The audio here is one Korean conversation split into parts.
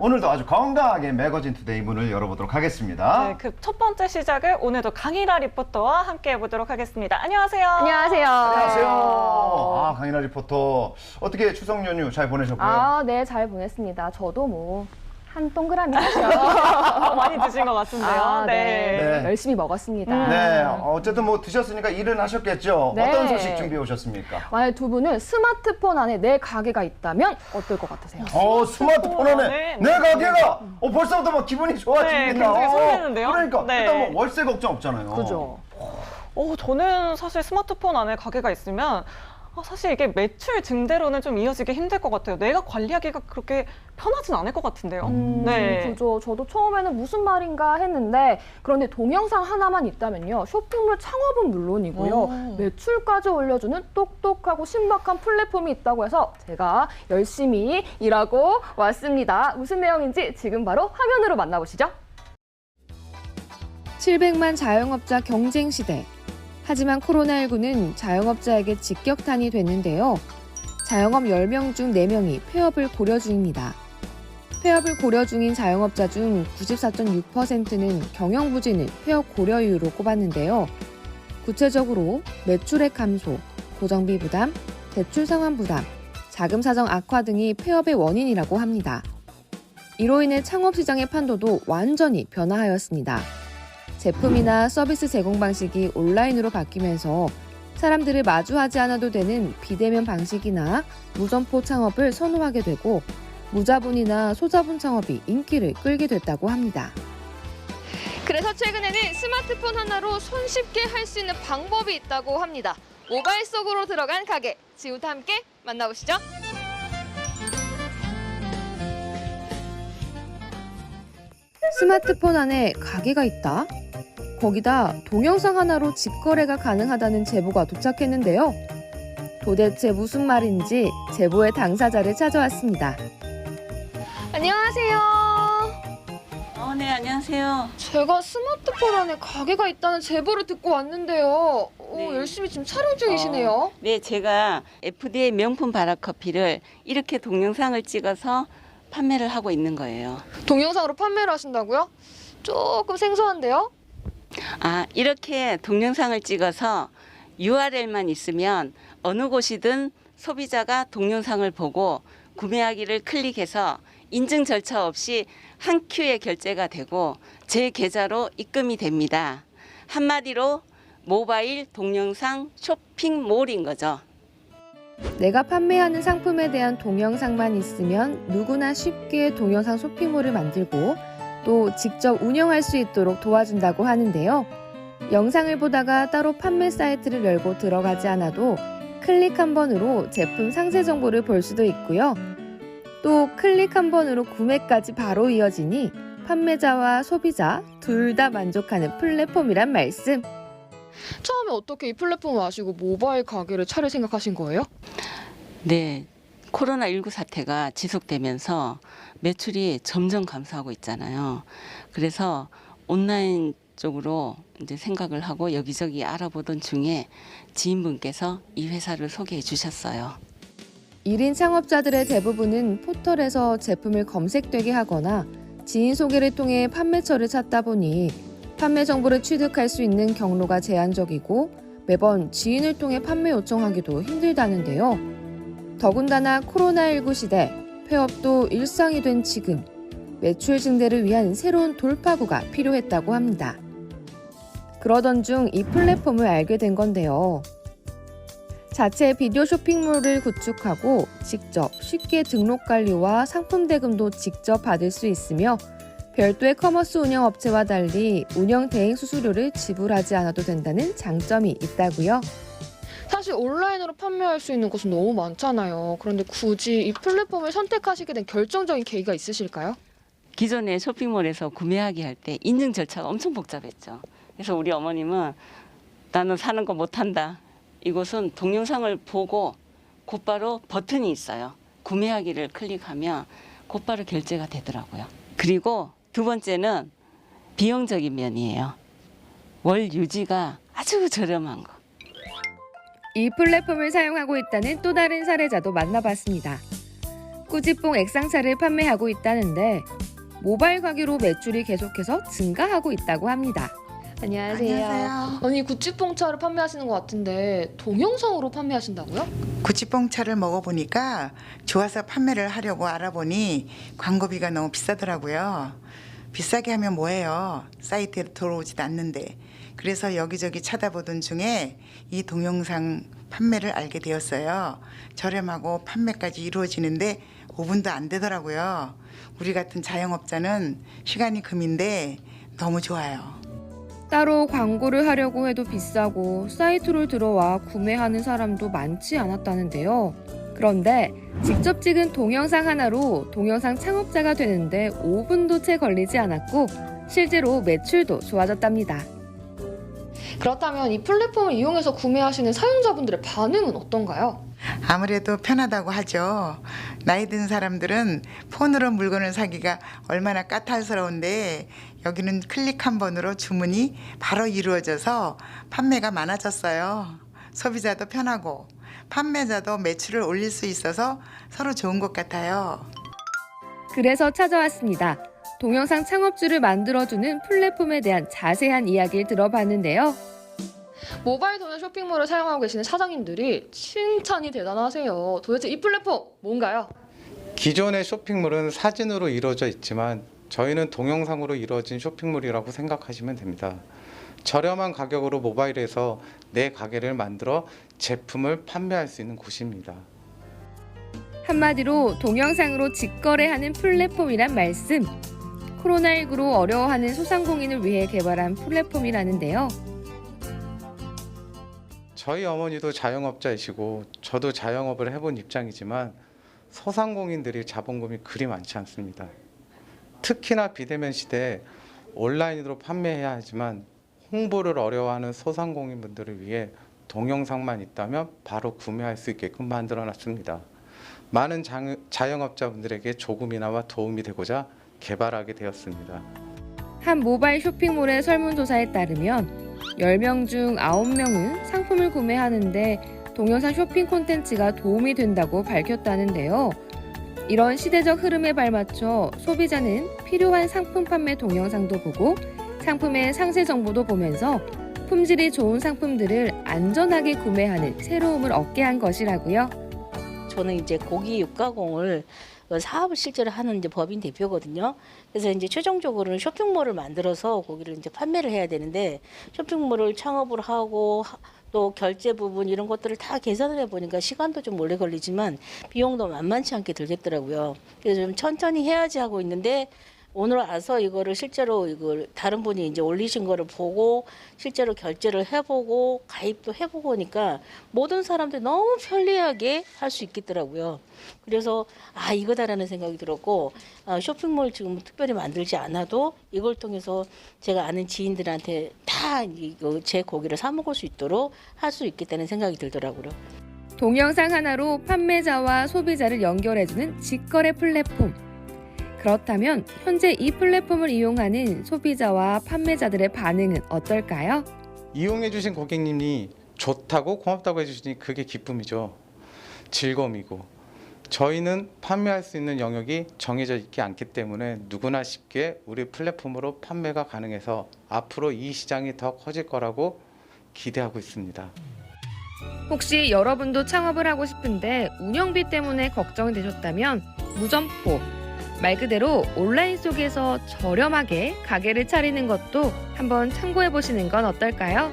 오늘도 아주 건강하게 매거진 투데이 문을 열어보도록 하겠습니다. 네, 그 첫 번째 시작을 오늘도 강희라 리포터와 함께 해보도록 하겠습니다. 안녕하세요. 안녕하세요. 안녕하세요. 아, 강인하 리포터. 어떻게 추석 연휴 잘 보내셨고요? 네, 잘 보냈습니다. 저도 뭐 한 동그라미 하죠. 많이 드신 것 같은데요. 네. 열심히 먹었습니다. 네, 어쨌든 뭐 드셨으니까 일은 하셨겠죠? 네. 어떤 소식 준비해 오셨습니까? 만약 두 분은 스마트폰 안에 내 가게가 있다면 어떨 것 같으세요? 스마트폰 안에 내 가게가 벌써부터 막 기분이 좋아집니다. 네, 굉장히 설레는데요? 그러니까 네. 일단 뭐 월세 걱정 없잖아요. 그죠? 저는 사실 스마트폰 안에 가게가 있으면 사실 이게 매출 증대로는 좀 이어지기 힘들 것 같아요. 내가 관리하기가 그렇게 편하진 않을 것 같은데요. 네. 그죠. 저도 처음에는 무슨 말인가 했는데 그런데 동영상 하나만 있다면요. 쇼핑몰 창업은 물론이고요. 매출까지 올려주는 똑똑하고 신박한 플랫폼이 있다고 해서 제가 열심히 일하고 왔습니다. 무슨 내용인지 지금 바로 화면으로 만나보시죠. 700만 자영업자 경쟁 시대. 하지만 코로나19는 자영업자에게 직격탄이 됐는데요. 자영업 10명 중 4명이 폐업을 고려 중입니다. 폐업을 고려 중인 자영업자 중 94.6%는 경영부진을 폐업 고려 이유로 꼽았는데요. 구체적으로 매출액 감소, 고정비 부담, 대출 상환 부담, 자금 사정 악화 등이 폐업의 원인이라고 합니다. 이로 인해 창업시장의 판도도 완전히 변화하였습니다. 제품이나 서비스 제공 방식이 온라인으로 바뀌면서 사람들을 마주하지 않아도 되는 비대면 방식이나 무점포 창업을 선호하게 되고 무자본이나 소자본 창업이 인기를 끌게 됐다고 합니다. 그래서 최근에는 스마트폰 하나로 손쉽게 할 수 있는 방법이 있다고 합니다. 모바일 속으로 들어간 가게, 지금부터 함께 만나보시죠. 스마트폰 안에 가게가 있다? 거기다 동영상 하나로 직거래가 가능하다는 제보가 도착했는데요. 도대체 무슨 말인지 제보의 당사자를 찾아왔습니다. 안녕하세요. 네, 안녕하세요. 제가 스마트폰 안에 가게가 있다는 제보를 듣고 왔는데요. 네. 열심히 지금 촬영 중이시네요. 네, 제가 FDA 명품 바라커피를 이렇게 동영상을 찍어서 판매를 하고 있는 거예요. 동영상으로 판매를 하신다고요? 조금 생소한데요? 이렇게 동영상을 찍어서 URL만 있으면 어느 곳이든 소비자가 동영상을 보고 구매하기를 클릭해서 인증 절차 없이 한 큐에 결제가 되고 제 계좌로 입금이 됩니다. 한마디로 모바일 동영상 쇼핑몰인 거죠. 내가 판매하는 상품에 대한 동영상만 있으면 누구나 쉽게 동영상 쇼핑몰을 만들고 또 직접 운영할 수 있도록 도와준다고 하는데요. 영상을 보다가 따로 판매 사이트를 열고 들어가지 않아도 클릭 한 번으로 제품 상세 정보를 볼 수도 있고요. 또 클릭 한 번으로 구매까지 바로 이어지니 판매자와 소비자 둘 다 만족하는 플랫폼이란 말씀. 처음에 어떻게 이 플랫폼을 아시고 모바일 가게를 차릴 생각하신 거예요? 네, 코로나19 사태가 지속되면서 매출이 점점 감소하고 있잖아요. 그래서 온라인 쪽으로 이제 생각을 하고 여기저기 알아보던 중에 지인분께서 이 회사를 소개해 주셨어요. 1인 창업자들의 대부분은 포털에서 제품을 검색되게 하거나 지인 소개를 통해 판매처를 찾다 보니 판매 정보를 취득할 수 있는 경로가 제한적이고 매번 지인을 통해 판매 요청하기도 힘들다는데요. 더군다나 코로나19 시대, 폐업도 일상이 된 지금, 매출 증대를 위한 새로운 돌파구가 필요했다고 합니다. 그러던 중 이 플랫폼을 알게 된 건데요. 자체 비디오 쇼핑몰을 구축하고 직접 쉽게 등록 관리와 상품 대금도 직접 받을 수 있으며 별도의 커머스 운영 업체와 달리 운영 대행 수수료를 지불하지 않아도 된다는 장점이 있다고요. 사실 온라인으로 판매할 수 있는 곳은 너무 많잖아요. 그런데 굳이 이 플랫폼을 선택하시게 된 결정적인 계기가 있으실까요? 기존에 쇼핑몰에서 구매하기 할 때 인증 절차가 엄청 복잡했죠. 그래서 우리 어머님은 나는 사는 거 못한다. 이곳은 동영상을 보고 곧바로 버튼이 있어요. 구매하기를 클릭하면 곧바로 결제가 되더라고요. 그리고 두 번째는 비용적인 면이에요. 월 유지가 아주 저렴한 거. 이 플랫폼을 사용하고 있다는 또 다른 사례자도 만나봤습니다. 꾸지뽕 액상차를 판매하고 있다는데 모바일 가게로 매출이 계속해서 증가하고 있다고 합니다. 안녕하세요. 언니 구찌뽕차를 판매하시는 것 같은데 동영상으로 판매하신다고요? 구찌뽕차를 먹어보니까 좋아서 판매를 하려고 알아보니 광고비가 너무 비싸더라고요. 비싸게 하면 뭐해요? 사이트에 들어오지도 않는데. 그래서 여기저기 찾아보던 중에 이 동영상 판매를 알게 되었어요. 저렴하고 판매까지 이루어지는데 5분도 안 되더라고요. 우리 같은 자영업자는 시간이 금인데 너무 좋아요. 따로 광고를 하려고 해도 비싸고 사이트로 들어와 구매하는 사람도 많지 않았다는데요. 그런데 직접 찍은 동영상 하나로 동영상 창업자가 되는데 5분도 채 걸리지 않았고 실제로 매출도 좋아졌답니다. 그렇다면 이 플랫폼을 이용해서 구매하시는 사용자분들의 반응은 어떤가요? 아무래도 편하다고 하죠. 나이 든 사람들은 폰으로 물건을 사기가 얼마나 까탈스러운데 여기는 클릭 한 번으로 주문이 바로 이루어져서 판매가 많아졌어요. 소비자도 편하고 판매자도 매출을 올릴 수 있어서 서로 좋은 것 같아요. 그래서 찾아왔습니다. 동영상 창업주를 만들어주는 플랫폼에 대한 자세한 이야기를 들어봤는데요. 모바일 도면 쇼핑몰을 사용하고 계시는 사장님들이 칭찬이 대단하세요. 도대체 이 플랫폼 뭔가요? 기존의 쇼핑몰은 사진으로 이루어져 있지만 저희는 동영상으로 이루어진 쇼핑몰이라고 생각하시면 됩니다. 저렴한 가격으로 모바일에서 내 가게를 만들어 제품을 판매할 수 있는 곳입니다. 한마디로 동영상으로 직거래하는 플랫폼이란 말씀. 코로나19로 어려워하는 소상공인을 위해 개발한 플랫폼이라는데요. 저희 어머니도 자영업자이시고 저도 자영업을 해본 입장이지만 소상공인들이 자본금이 그리 많지 않습니다. 특히나 비대면 시대에 온라인으로 판매해야 하지만 홍보를 어려워하는 소상공인분들을 위해 동영상만 있다면 바로 구매할 수 있게끔 만들어놨습니다. 많은 자영업자분들에게 조금이나마 도움이 되고자 개발하게 되었습니다. 한 모바일 쇼핑몰의 설문조사에 따르면 10명 중 9명은 상품을 구매하는데 동영상 쇼핑 콘텐츠가 도움이 된다고 밝혔다는데요. 이런 시대적 흐름에 발맞춰 소비자는 필요한 상품 판매 동영상도 보고 상품의 상세 정보도 보면서 품질이 좋은 상품들을 안전하게 구매하는 새로움을 얻게 한 것이라고요. 저는 이제 고기 육가공을 사업을 실제로 하는 이제 법인 대표거든요. 그래서 이제 최종적으로는 쇼핑몰을 만들어서 고기를 이제 판매를 해야 되는데 쇼핑몰을 창업을 하고 또 결제 부분 이런 것들을 다 계산을 해보니까 시간도 좀 오래 걸리지만 비용도 만만치 않게 들겠더라고요. 그래서 좀 천천히 해야지 하고 있는데 오늘 와서 이거를 실제로 이걸 다른 분이 이제 올리신 거를 보고 실제로 결제를 해보고 가입도 해보고 하니까 모든 사람들이 너무 편리하게 할 수 있겠더라고요. 그래서 아 이거다라는 생각이 들었고 쇼핑몰 지금 특별히 만들지 않아도 이걸 통해서 제가 아는 지인들한테 다 제 고기를 사 먹을 수 있도록 할 수 있겠다는 생각이 들더라고요. 동영상 하나로 판매자와 소비자를 연결해주는 직거래 플랫폼. 그렇다면 현재 이 플랫폼을 이용하는 소비자와 판매자들의 반응은 어떨까요? 이용해 주신 고객님이 좋다고 고맙다고 해주시니 그게 기쁨이죠. 즐거움이고 저희는 판매할 수 있는 영역이 정해져 있지 않기 때문에 누구나 쉽게 우리 플랫폼으로 판매가 가능해서 앞으로 이 시장이 더 커질 거라고 기대하고 있습니다. 혹시 여러분도 창업을 하고 싶은데 운영비 때문에 걱정이 되셨다면 무점포, 말 그대로 온라인 속에서 저렴하게 가게를 차리는 것도 한번 참고해 보시는 건 어떨까요?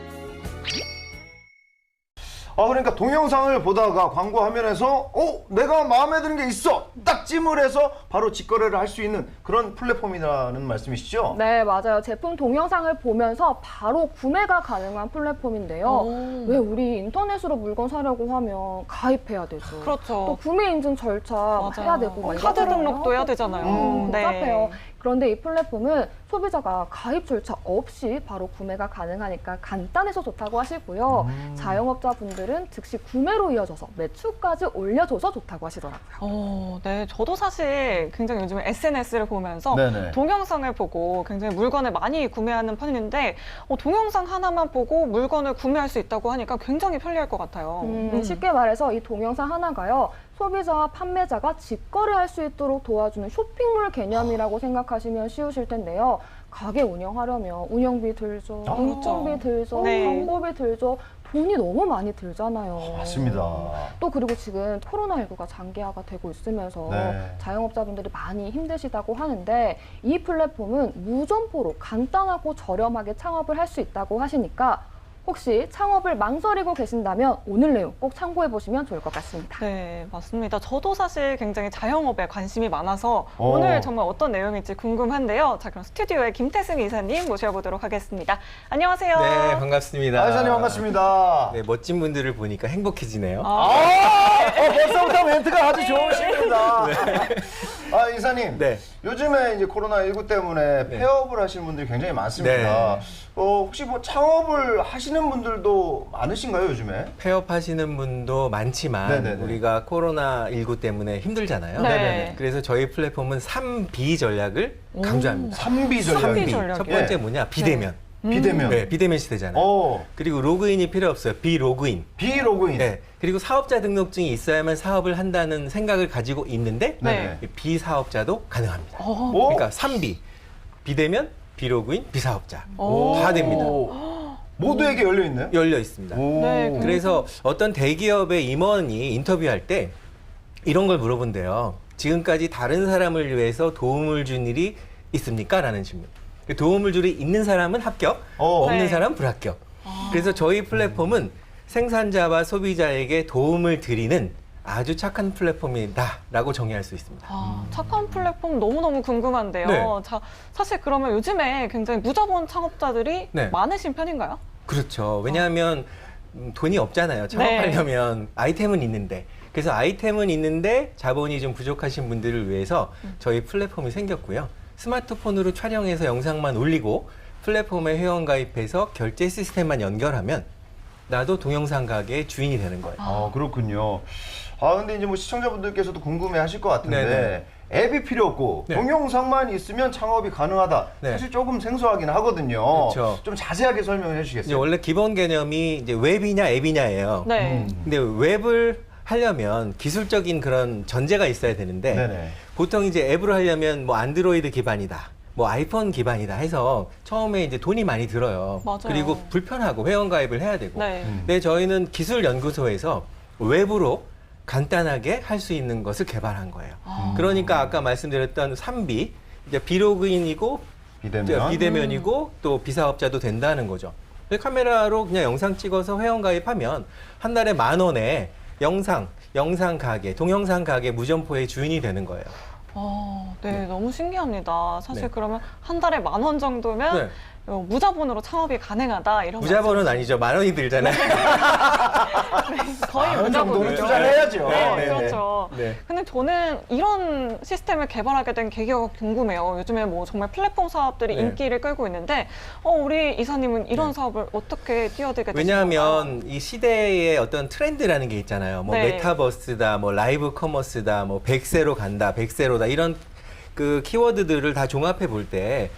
그러니까 동영상을 보다가 광고 화면에서 내가 마음에 드는 게 있어 딱 찜을 해서 바로 직거래를 할 수 있는 그런 플랫폼이라는 말씀이시죠? 네, 맞아요. 제품 동영상을 보면서 바로 구매가 가능한 플랫폼인데요. 왜 우리 인터넷으로 물건 사려고 하면 가입해야 되죠. 또 그렇죠. 구매 인증 절차 해야 되고 막 카드 이러잖아요. 등록도 해야 되잖아요. 네. 복잡해요. 그런데 이 플랫폼은 소비자가 가입 절차 없이 바로 구매가 가능하니까 간단해서 좋다고 하시고요. 자영업자분들은 즉시 구매로 이어져서 매출까지 올려줘서 좋다고 하시더라고요. 네, 저도 사실 굉장히 요즘에 SNS를 보면서 네네. 동영상을 보고 굉장히 물건을 많이 구매하는 편인데 동영상 하나만 보고 물건을 구매할 수 있다고 하니까 굉장히 편리할 것 같아요. 쉽게 말해서 이 동영상 하나가요. 소비자와 판매자가 직거래할 수 있도록 도와주는 쇼핑몰 개념이라고 생각하시면 쉬우실 텐데요. 가게 운영하려면 운영비 들죠, 인건비 들죠, 네. 광고비 들죠. 돈이 너무 많이 들잖아요. 맞습니다. 또 그리고 지금 코로나19가 장기화가 되고 있으면서 네. 자영업자분들이 많이 힘드시다고 하는데 이 플랫폼은 무점포로 간단하고 저렴하게 창업을 할 수 있다고 하시니까 혹시 창업을 망설이고 계신다면 오늘 내용 꼭 참고해 보시면 좋을 것 같습니다. 네, 맞습니다. 저도 사실 굉장히 자영업에 관심이 많아서 오. 오늘 정말 어떤 내용일지 궁금한데요. 자, 그럼 스튜디오에 김태승 이사님 모셔보도록 하겠습니다. 안녕하세요. 네, 반갑습니다. 아, 이사님 반갑습니다. 네, 멋진 분들을 보니까 행복해지네요. 벌써부터 멘트가 아주 좋으십니다. 아, 이사님. 네. 요즘에 이제 코로나19 때문에 폐업을 하시는 분들이 굉장히 많습니다. 네. 혹시 뭐 창업을 하시는 분들도 많으신가요, 요즘에? 폐업하시는 분도 많지만 네네네. 우리가 코로나19 때문에 힘들잖아요. 네. 그래서 저희 플랫폼은 3B 전략을 강조합니다. 3B 전략이. 3B 전략. 첫 번째 뭐냐? 비대면. 비대면. 네, 비대면 시대잖아요. 그리고 로그인이 필요 없어요. 비로그인. 비로그인. 네. 그리고 사업자 등록증이 있어야만 사업을 한다는 생각을 가지고 있는데 네. 비사업자도 가능합니다. 오. 그러니까 3B. 비대면, 비로그인, 비사업자. 오. 다 됩니다. 모두에게 열려 있나요? 열려 있습니다. 네, 그래서 어떤 대기업의 임원이 인터뷰할 때 이런 걸 물어본대요. 지금까지 다른 사람을 위해서 도움을 준 일이 있습니까? 라는 질문. 도움을 줄 일이 있는 사람은 합격, 없는 네. 사람은 불합격. 그래서 저희 플랫폼은 생산자와 소비자에게 도움을 드리는 아주 착한 플랫폼이다라고 정의할 수 있습니다. 착한 플랫폼 너무너무 궁금한데요. 네. 자, 사실 그러면 요즘에 굉장히 무자본 창업자들이 네. 많으신 편인가요? 그렇죠. 왜냐하면 돈이 없잖아요. 창업하려면 아이템은 있는데. 그래서 아이템은 있는데 자본이 좀 부족하신 분들을 위해서 저희 플랫폼이 생겼고요. 스마트폰으로 촬영해서 영상만 올리고 플랫폼에 회원가입해서 결제 시스템만 연결하면 나도 동영상 가게의 주인이 되는 거예요. 아, 그렇군요. 아, 근데 이제 뭐 시청자분들께서도 궁금해 하실 것 같은데 앱이 필요 없고 네. 동영상만 있으면 창업이 가능하다. 네. 사실 조금 생소하긴 하거든요. 그렇죠. 좀 자세하게 설명해 이제 주시겠어요? 원래 기본 개념이 이제 웹이냐 앱이냐예요. 네. 근데 웹을 하려면 기술적인 그런 전제가 있어야 되는데 네네. 보통 이제 앱으로 하려면 뭐 안드로이드 기반이다. 뭐 아이폰 기반이다 해서 처음에 이제 돈이 많이 들어요. 맞아요. 그리고 불편하고 회원가입을 해야 되고. 네. 근데 저희는 기술연구소에서 웹으로 간단하게 할 수 있는 것을 개발한 거예요. 그러니까 아까 말씀드렸던 3B, 이제 비로그인이고 비대면. 비대면이고 또 비사업자도 된다는 거죠. 카메라로 그냥 영상 찍어서 회원가입하면 한 달에 10,000원에 영상 가게, 동영상 가게 무점포의 주인이 되는 거예요. 네, 너무 신기합니다. 사실 네. 그러면 한 달에 10,000원 정도면 네. 무자본으로 창업이 가능하다 이런 무자본은 아니죠. 10,000원이 들잖아요. 거의 어느 정도는 무자본이죠. 투자를 해야죠. 네, 네, 그렇죠. 네. 근데 저는 이런 시스템을 개발하게 된 계기가 궁금해요. 요즘에 뭐 정말 플랫폼 사업들이 네. 인기를 끌고 있는데 우리 이사님은 이런 사업을 어떻게 뛰어들게 되셨나요? 왜냐하면 이 시대의 어떤 트렌드라는 게 있잖아요. 뭐 네. 메타버스다, 뭐 라이브 커머스다, 뭐 100세로 간다, 100세로다 이런 그 키워드들을 다 종합해 볼 때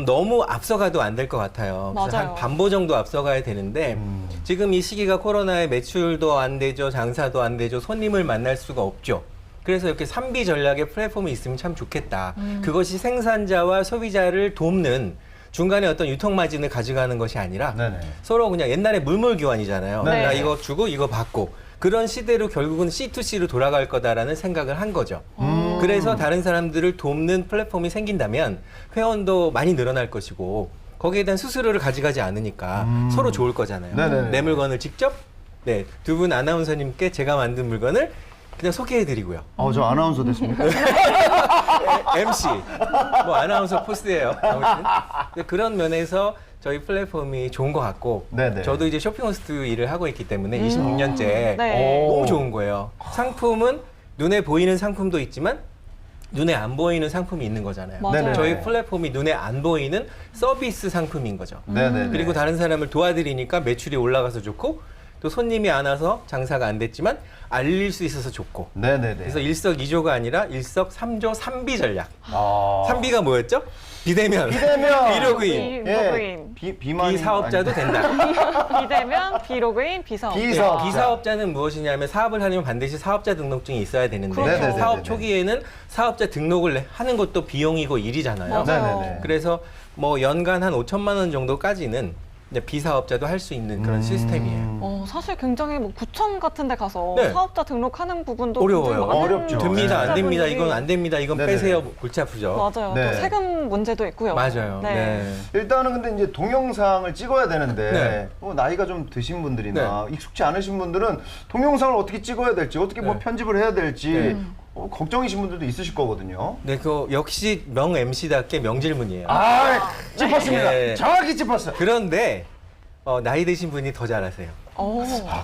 너무 앞서가도 안 될 것 같아요. 그래서 맞아요. 한 반보 정도 앞서가야 되는데 지금 이 시기가 코로나에 매출도 안 되죠, 장사도 안 되죠, 손님을 만날 수가 없죠. 그래서 이렇게 3B 전략의 플랫폼이 있으면 참 좋겠다. 그것이 생산자와 소비자를 돕는 중간에 어떤 유통 마진을 가져가는 것이 아니라 네네. 서로 그냥 옛날에 물물 교환이잖아요. 네. 나 이거 주고 이거 받고 그런 시대로 결국은 C2C로 돌아갈 거다라는 생각을 한 거죠. 그래서 다른 사람들을 돕는 플랫폼이 생긴다면 회원도 많이 늘어날 것이고 거기에 대한 수수료를 가져가지 않으니까 서로 좋을 거잖아요. 네네네. 내 물건을 직접 두 분 아나운서님께 제가 만든 물건을 그냥 소개해드리고요. 저 아나운서 됐습니까? MC, 뭐 아나운서 포스예요. 아무튼 근데 그런 면에서 저희 플랫폼이 좋은 것 같고 네네. 저도 이제 쇼핑호스트 일을 하고 있기 때문에 26년째 네. 너무 좋은 거예요. 상품은 눈에 보이는 상품도 있지만 눈에 안 보이는 상품이 있는 거잖아요. 맞아요. 저희 플랫폼이 눈에 안 보이는 서비스 상품인 거죠. 네네. 그리고 다른 사람을 도와드리니까 매출이 올라가서 좋고 또 손님이 안 와서 장사가 안 됐지만 알릴 수 있어서 좋고 네네네. 그래서 일석이조가 아니라 일석삼조 3B 전략. 아. 3B가 뭐였죠? 비대면, 비대면. 비로그인, 비로그인. 비만 비사업자도 된다. 비대면 비로그인 비사업자. 비사업자. 비사업자는 무엇이냐면 사업을 하려면 반드시 사업자 등록증이 있어야 되는데 그렇죠. 사업 초기에는 사업자 등록을 하는 것도 비용이고 일이잖아요. 맞아요. 네네네. 그래서 뭐 연간 한 5천만 원 정도까지는 이제 비사업자도 할 수 있는 그런 시스템이에요. 사실 굉장히 뭐 구청 같은 데 가서 네. 사업자 등록하는 부분도 어려워요. 굉장히 많은 어렵죠. 됩니다, 안 됩니다, 사업자분들이- 이건 안 됩니다, 이건 네네. 빼세요, 골치 아프죠. 맞아요. 네. 또 세금 문제도 있고요. 맞아요. 네. 일단은 근데 이제 동영상을 찍어야 되는데 네. 나이가 좀 드신 분들이나 익숙치 않으신 분들은 동영상을 어떻게 찍어야 될지 어떻게 뭐 네. 편집을 해야 될지 네. 걱정이신 분들도 있으실 거거든요. 네, 그 역시 명 MC답게 명질문이에요. 짚었습니다. 네. 정확히 짚었어요. 그런데 나이 드신 분이 더 잘하세요.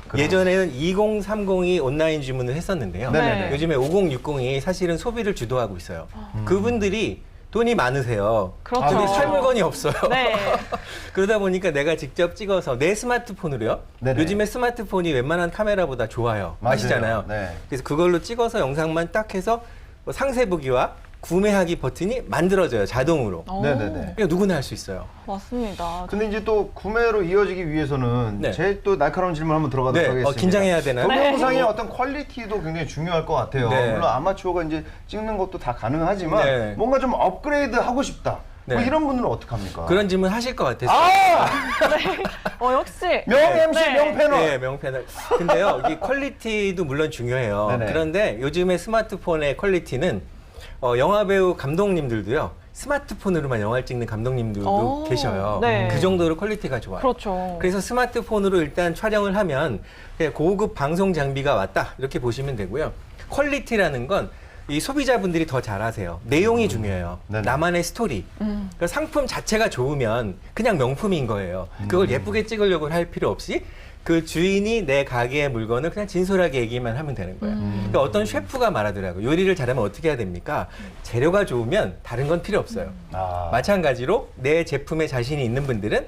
그래요? 예전에는 2030이 온라인 주문을 했었는데요. 네네네. 요즘에 5060이 사실은 소비를 주도하고 있어요. 그분들이 돈이 많으세요. 그렇죠. 근데 살 물건이 없어요. 네. 그러다 보니까 내가 직접 찍어서 내 스마트폰으로요. 네네. 요즘에 스마트폰이 웬만한 카메라보다 좋아요. 맞아요. 아시잖아요. 네. 그래서 그걸로 찍어서 영상만 딱 해서 뭐 상세 보기와 구매하기 버튼이 만들어져요. 자동으로. 네네네. 그러니까 누구나 할 수 있어요. 맞습니다. 근데 이제 또 구매로 이어지기 위해서는 네. 제일 또 날카로운 질문 한번 들어가도록 네, 하겠습니다. 긴장해야 되나요? 동영상의 어떤 퀄리티도 굉장히 중요할 것 같아요. 네. 물론 아마추어가 이제 찍는 것도 다 가능하지만 네. 뭔가 좀 업그레이드 하고 싶다. 뭐 네. 이런 분들은 어떡합니까? 그런 질문 하실 것 같았어요. 역시 명 MC 네. 명 패널. 네, 명패널. 근데요, 이 퀄리티도 물론 중요해요. 네네. 그런데 요즘에 스마트폰의 퀄리티는 영화배우 감독님들도요, 스마트폰으로만 영화를 찍는 감독님들도 계셔요. 네. 그 정도로 퀄리티가 좋아요. 그렇죠. 그래서 스마트폰으로 일단 촬영을 하면 그냥 고급 방송 장비가 왔다 이렇게 보시면 되고요. 퀄리티라는 건 이 소비자분들이 더 잘 아세요. 내용이 중요해요. 네네. 나만의 스토리. 그러니까 상품 자체가 좋으면 그냥 명품인 거예요. 그걸 예쁘게 찍으려고 할 필요 없이 그 주인이 내 가게의 물건을 그냥 진솔하게 얘기만 하면 되는 거예요. 그러니까 어떤 셰프가 말하더라고요. 요리를 잘하면 어떻게 해야 됩니까? 재료가 좋으면 다른 건 필요 없어요. 마찬가지로 내 제품에 자신이 있는 분들은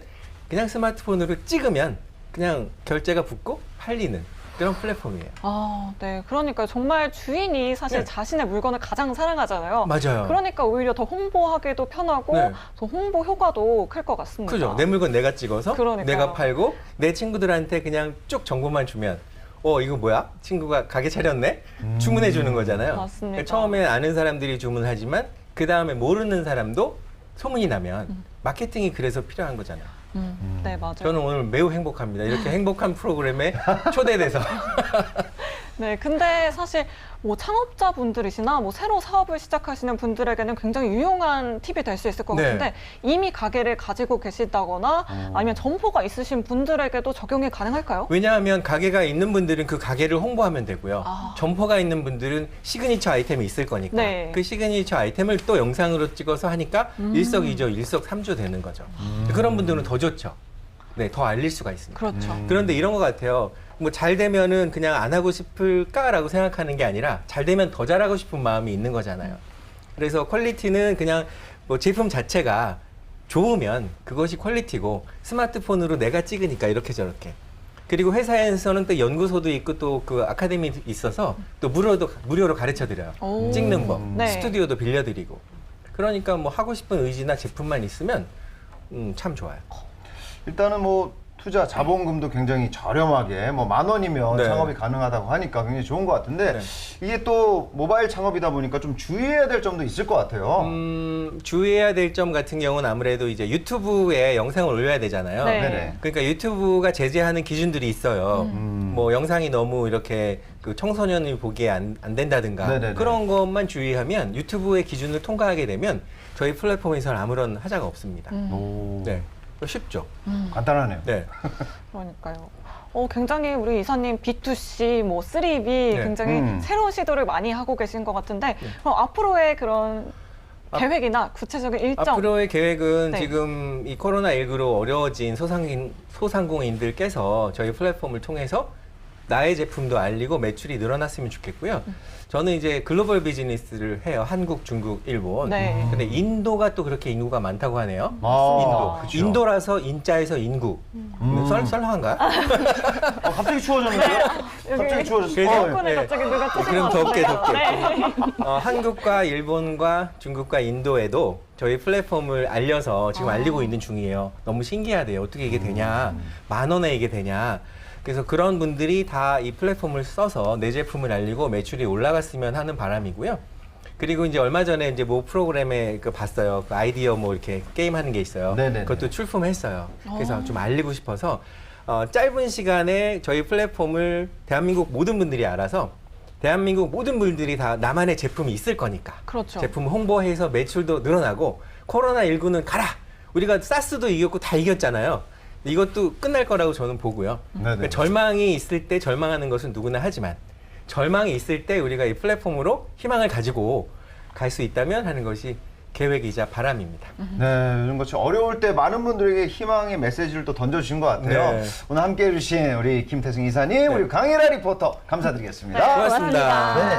그냥 스마트폰으로 찍으면 그냥 결제가 붙고 팔리는 그런 플랫폼이에요. 네. 그러니까 정말 주인이 사실 네. 자신의 물건을 가장 사랑하잖아요. 맞아요. 그러니까 오히려 더 홍보하기도 편하고 네. 더 홍보 효과도 클 것 같습니다. 그죠? 내 물건 내가 찍어서 그러니까요. 내가 팔고 내 친구들한테 그냥 쭉 정보만 주면 이거 뭐야? 친구가 가게 차렸네? 주문해 주는 거잖아요. 맞습니다. 그러니까 처음에 아는 사람들이 주문하지만 그 다음에 모르는 사람도 소문이 나면 마케팅이 그래서 필요한 거잖아요. 네, 맞아요. 저는 오늘 매우 행복합니다. 이렇게 행복한 프로그램에 초대돼서. 네, 근데 사실 뭐 창업자분들이시나 뭐 새로 사업을 시작하시는 분들에게는 굉장히 유용한 팁이 될 수 있을 것 네. 같은데 이미 가게를 가지고 계시다거나 아니면 점포가 있으신 분들에게도 적용이 가능할까요? 왜냐하면 가게가 있는 분들은 그 가게를 홍보하면 되고요. 아. 점포가 있는 분들은 시그니처 아이템이 있을 거니까 네. 그 시그니처 아이템을 또 영상으로 찍어서 하니까 일석이조, 일석삼조 되는 거죠. 그런 분들은 더 좋죠. 네, 더 알릴 수가 있습니다. 그렇죠. 그런데 이런 것 같아요. 뭐 잘 되면은 그냥 안 하고 싶을까라고 생각하는 게 아니라 잘 되면 더 잘하고 싶은 마음이 있는 거잖아요. 그래서 퀄리티는 그냥 뭐 제품 자체가 좋으면 그것이 퀄리티고 스마트폰으로 내가 찍으니까 이렇게 저렇게. 그리고 회사에서는 또 연구소도 있고 또 그 아카데미 있어서 또 무료로 가르쳐 드려요. 오. 찍는 법, 네. 스튜디오도 빌려드리고. 그러니까 뭐 하고 싶은 의지나 제품만 있으면 참 좋아요. 일단은 뭐 투자 자본금도 굉장히 저렴하게 뭐 10,000원이면 네. 창업이 가능하다고 하니까 굉장히 좋은 것 같은데 네. 이게 또 모바일 창업이다 보니까 좀 주의해야 될 점도 있을 것 같아요. 주의해야 될 점 같은 경우는 아무래도 이제 유튜브에 영상을 올려야 되잖아요. 네. 네네. 그러니까 유튜브가 제재하는 기준들이 있어요. 뭐 영상이 너무 이렇게 그 청소년이 보기에 안 된다든가 네네네. 그런 것만 주의하면 유튜브의 기준을 통과하게 되면 저희 플랫폼에서는 아무런 하자가 없습니다. 오. 네, 쉽죠. 간단하네요. 네. 그러니까요. 굉장히 우리 이사님 B2C, 뭐 3B 네. 굉장히 새로운 시도를 많이 하고 계신 것 같은데 그럼 앞으로의 그런 계획이나 구체적인 일정 앞으로의 계획은 네. 지금 이 코로나19로 어려워진 소상공인들께서 저희 플랫폼을 통해서 나의 제품도 알리고 매출이 늘어났으면 좋겠고요. 저는 이제 글로벌 비즈니스를 해요. 한국, 중국, 일본. 네. 근데 인도가 또 그렇게 인구가 많다고 하네요. 아, 그쵸. 인도라서 인자에서 인구. 썰렁한가? 갑자기 추워졌는데요? 갑자기 추워졌어요. 그래서- 에어컨을 네. 갑자기 누가 트신 그럼 것 덥게 같아요. 덥게. 네. 한국과 일본과 중국과 인도에도 저희 플랫폼을 알려서 지금 알리고 있는 중이에요. 너무 신기하대요. 어떻게 이게 되냐. 10,000원에 이게 되냐. 그래서 그런 분들이 다 이 플랫폼을 써서 내 제품을 알리고 매출이 올라갔으면 하는 바람이고요. 그리고 이제 얼마 전에 이제 뭐 프로그램에 그 봤어요. 그 아이디어 뭐 이렇게 게임 하는 게 있어요. 네네네. 그것도 출품했어요. 그래서 좀 알리고 싶어서 짧은 시간에 저희 플랫폼을 대한민국 모든 분들이 알아서 대한민국 모든 분들이 다 나만의 제품이 있을 거니까. 그렇죠. 제품 홍보해서 매출도 늘어나고 코로나19는 가라. 우리가 사스도 이겼고 다 이겼잖아요. 이것도 끝날 거라고 저는 보고요. 그러니까 절망이 있을 때 절망하는 것은 누구나 하지만 절망이 있을 때 우리가 이 플랫폼으로 희망을 가지고 갈 수 있다면 하는 것이 계획이자 바람입니다. 네, 요즘 같이 어려울 때 많은 분들에게 희망의 메시지를 또 던져주신 것 같아요. 네. 오늘 함께 해주신 우리 김태승 이사님, 우리 강혜라 리포터 감사드리겠습니다. 고맙습니다. 네.